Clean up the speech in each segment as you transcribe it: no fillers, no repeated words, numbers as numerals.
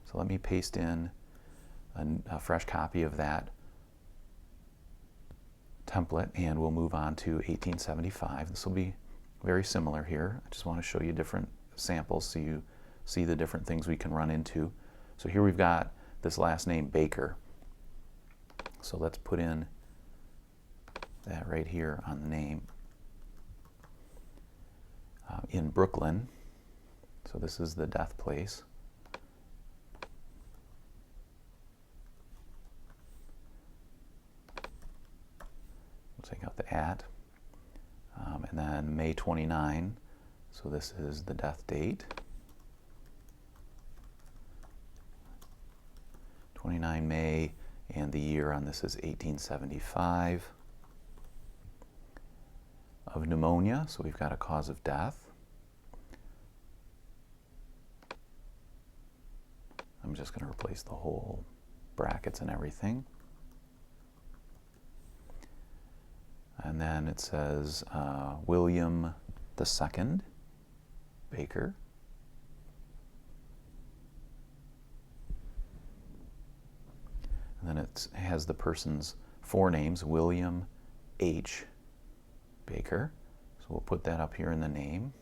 So let me paste in a fresh copy of that template, and we'll move on to 1875. This will be very similar here. I just want to show you different samples so you see the different things we can run into. So here we've got this last name Baker. So let's put in that right here on the name. In Brooklyn, so this is the death place. We'll take out the at. And then May 29, so this is the death date. 29 May, and the year on this is 1875. Of pneumonia, so we've got a cause of death. I'm just going to replace the whole brackets and everything. And then it says William II Baker. And then it has the person's forenames, William H. Baker. So we'll put that up here in the name.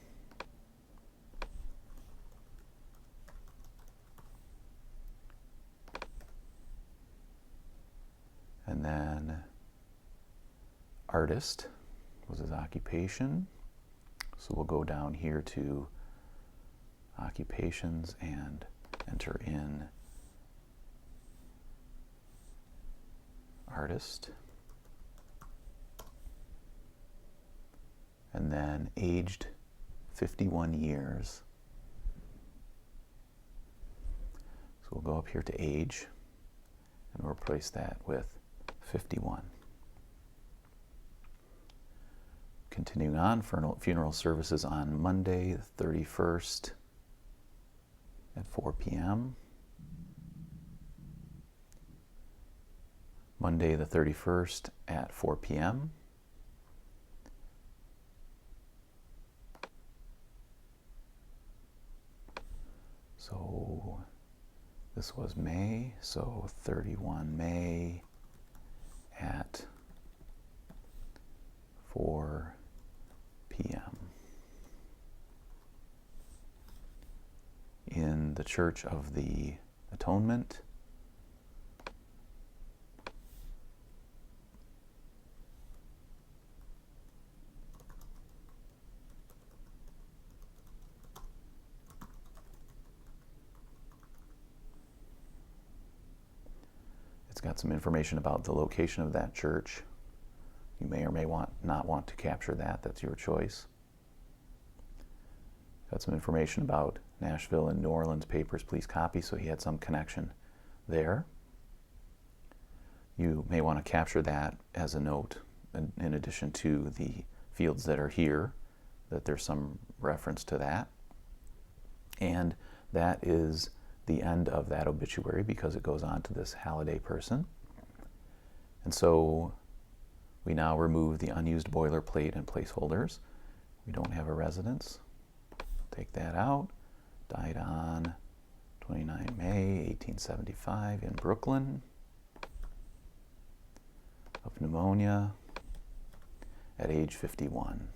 And then artist was his occupation. So we'll go down here to occupations and enter in artist. And then aged 51 years. So we'll go up here to age and we'll replace that with 51. Continuing on, funeral services on Monday the 31st at 4 p.m. Monday the 31st at 4 p.m. So this was May, so 31 May at 4 p.m. in the Church of the Atonement. It's got some information about the location of that church. You may or may not want to capture that. That's your choice. Got some information about Nashville and New Orleans papers. Please copy, so he had some connection there. You may want to capture that as a note in addition to the fields that are here, that there's some reference to that. And that is the end of that obituary because it goes on to this Halliday person. And so we now remove the unused boilerplate and placeholders. We don't have a residence. Take that out. Died on 29 May 1875 in Brooklyn of pneumonia at age 51.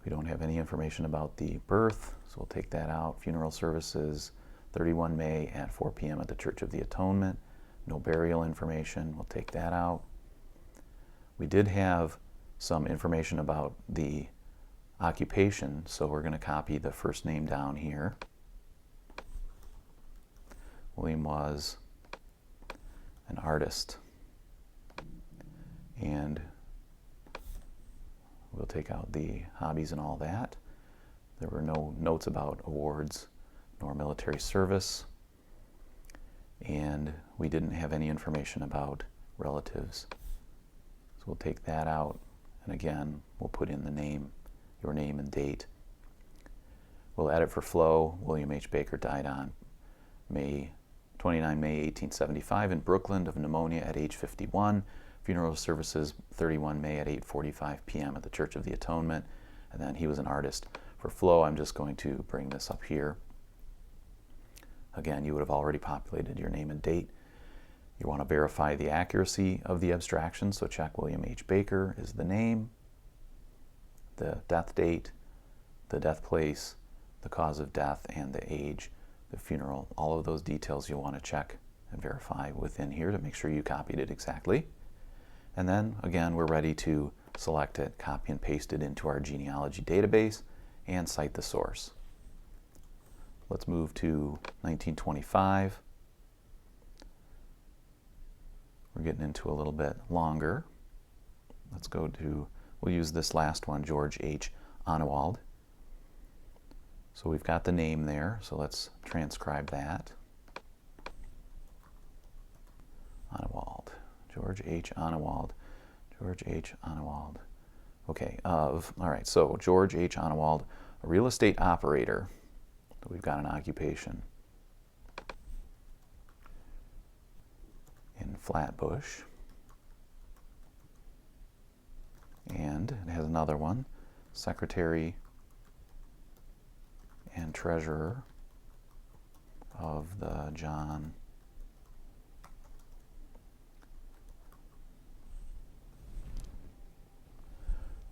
We don't have any information about the birth, so we'll take that out. Funeral services, 31 May at 4 p.m. at the Church of the Atonement. No burial information, we'll take that out. We did have some information about the occupation, so we're going to copy the first name down here. William was an artist. And we'll take out the hobbies and all that. There were no notes about awards nor military service. And we didn't have any information about relatives. So we'll take that out. And again, we'll put in the name, your name and date. We'll edit for flow. William H. Baker died on 29 May 1875 in Brooklyn of pneumonia at age 51. Funeral services 31 May at 8:45 p.m. at the Church of the Atonement. And then he was an artist. For flow, I'm just going to bring this up here. Again, you would have already populated your name and date. You want to verify the accuracy of the abstraction, so check William H. Baker is the name, the death date, the death place, the cause of death, and the age, the funeral. All of those details you'll want to check and verify within here to make sure you copied it exactly. And then, again, we're ready to select it, copy and paste it into our genealogy database, and cite the source. Let's move to 1925. We're getting into a little bit longer. Let's go to, we'll use this last one, George H. Onewald. So we've got the name there, so let's transcribe that. Onewald, George H. Onewald, George H. Onewald. Okay, all right, so George H. Onewald, a real estate operator. So we've got an occupation in Flatbush. And it has another one, secretary and treasurer of the John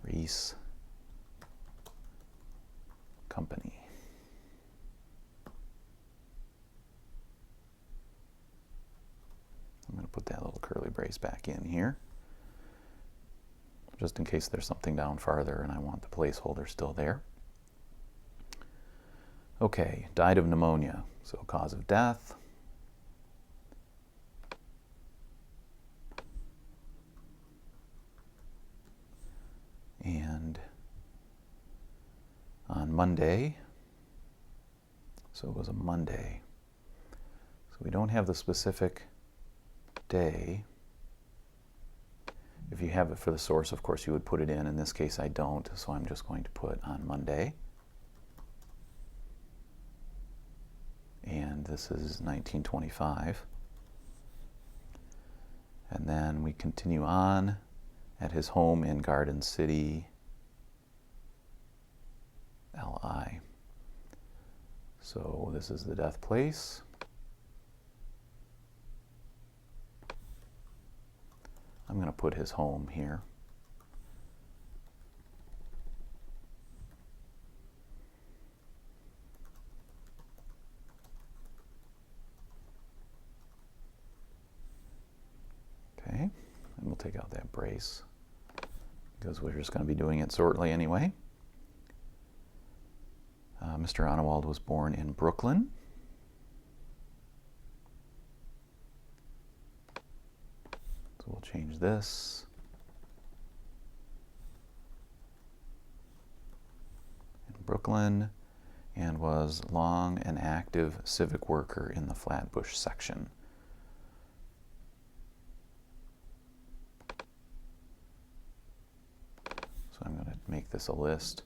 Reese Company. I'm going to put that little curly brace back in here, just in case there's something down farther and I want the placeholder still there. Okay, died of pneumonia, so cause of death. And on Monday, so it was a Monday. So we don't have the specific day. If you have it for the source, of course, you would put it in. In this case, I don't, so I'm just going to put on Monday. And this is 1925. And then we continue on at his home in Garden City, LI. So this is the death place. I'm going to put his home here. Okay, and we'll take out that brace because we're just going to be doing it shortly anyway. Mr. Onewald was born in Brooklyn. So we'll change this. In Brooklyn, and was long an active civic worker in the Flatbush section. So I'm going to make this a list.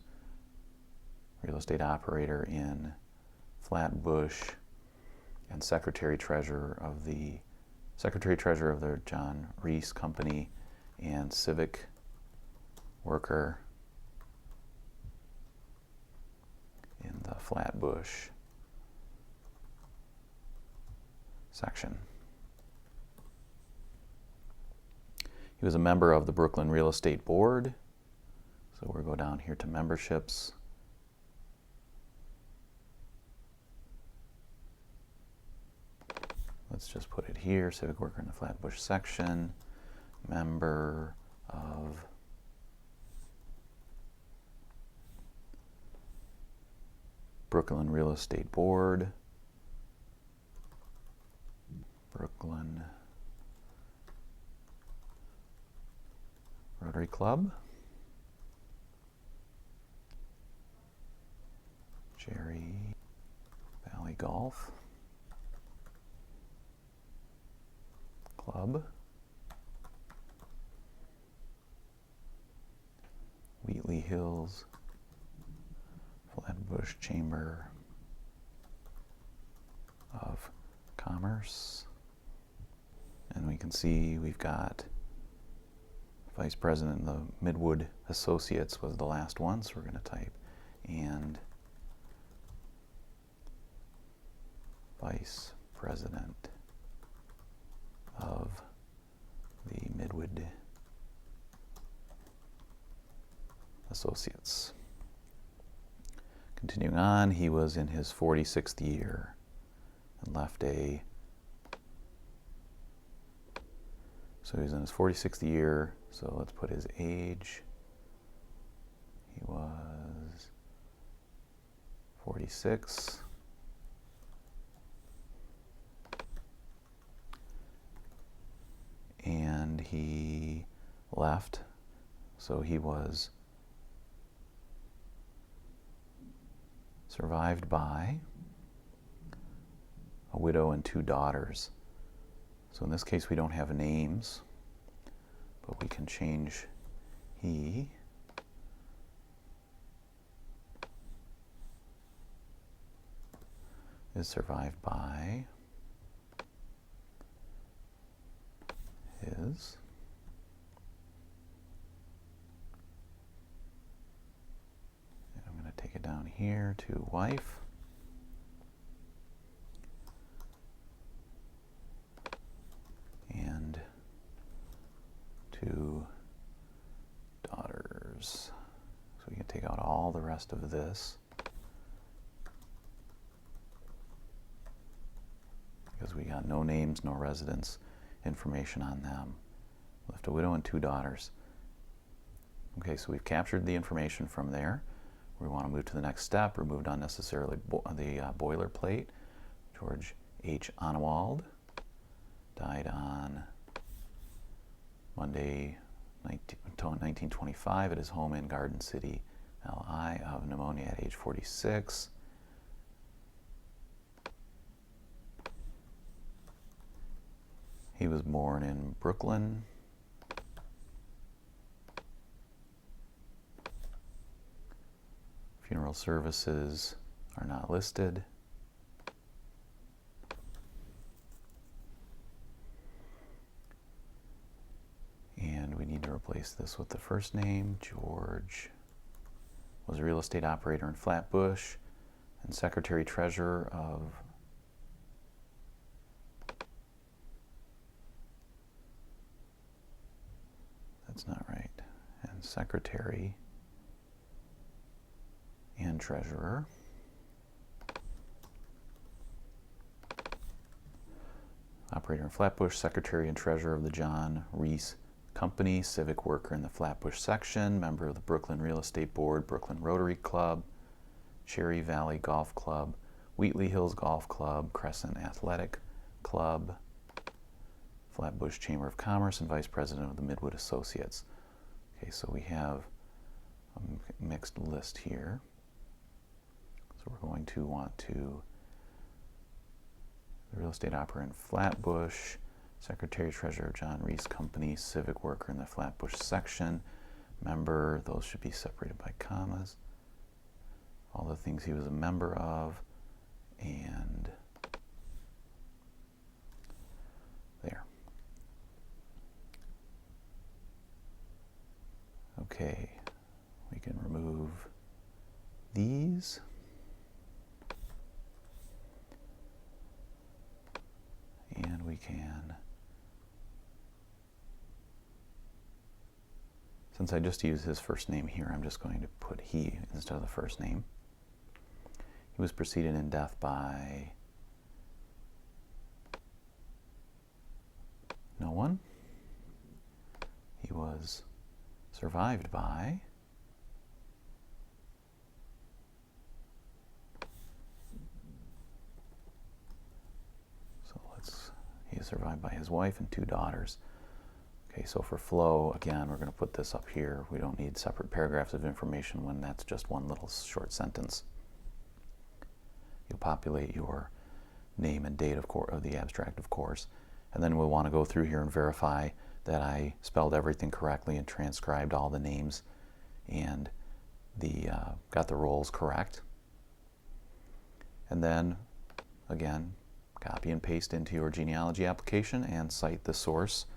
Real estate operator in Flatbush and secretary-treasurer of the John Reese Company and civic worker in the Flatbush section. He was a member of the Brooklyn Real Estate Board. So we'll go down here to memberships. Let's just put it here, civic worker in the Flatbush section, member of Brooklyn Real Estate Board, Brooklyn Rotary Club, Cherry Valley Golf Club, Wheatley Hills Flatbush Chamber of Commerce. And we can see we've got Vice President of the Midwood Associates was the last one, so we're going to type and Vice Vice President of the Midwood Associates. Continuing on, he was in his 46th year and left a, so he was in his 46th year, so let's put his age. He was 46. And he left, so he was survived by a widow and 2 daughters. So in this case we don't have names, but we can change he is survived by his take it down here to wife, and 2 daughters. So we can take out all the rest of this because we got no names, no residence information on them. Left a widow and 2 daughters. Okay, so we've captured the information from there. We want to move to the next step, remove unnecessarily the boilerplate. George H. Onewald died on Monday, 1925 at his home in Garden City, LI, of pneumonia at age 46. He was born in Brooklyn. Funeral services are not listed. And we need to replace this with the first name. George was a real estate operator in Flatbush and secretary treasurer of that's not right. And secretary and treasurer operator in Flatbush, secretary and treasurer of the John Reese Company, civic worker in the Flatbush section, member of the Brooklyn Real Estate Board, Brooklyn Rotary Club, Cherry Valley Golf Club, Wheatley Hills Golf Club, Crescent Athletic Club, Flatbush Chamber of Commerce, and vice president of the Midwood Associates. Okay, so we have a mixed list here. So we're going to want to, the real estate operator in Flatbush, secretary treasurer of John Reese Company, civic worker in the Flatbush section, member, those should be separated by commas, all the things he was a member of, and there. Okay, we can remove these. And we can, since I just used his first name here, I'm just going to put he instead of the first name. He was preceded in death by no one. He was survived by he is survived by his wife and 2 daughters. Okay, so for flow, again, we're going to put this up here. We don't need separate paragraphs of information when that's just one little short sentence. You'll populate your name and date of the abstract, of course, and then we'll want to go through here and verify that I spelled everything correctly and transcribed all the names and got the roles correct. And then, again, copy and paste into your genealogy application and cite the source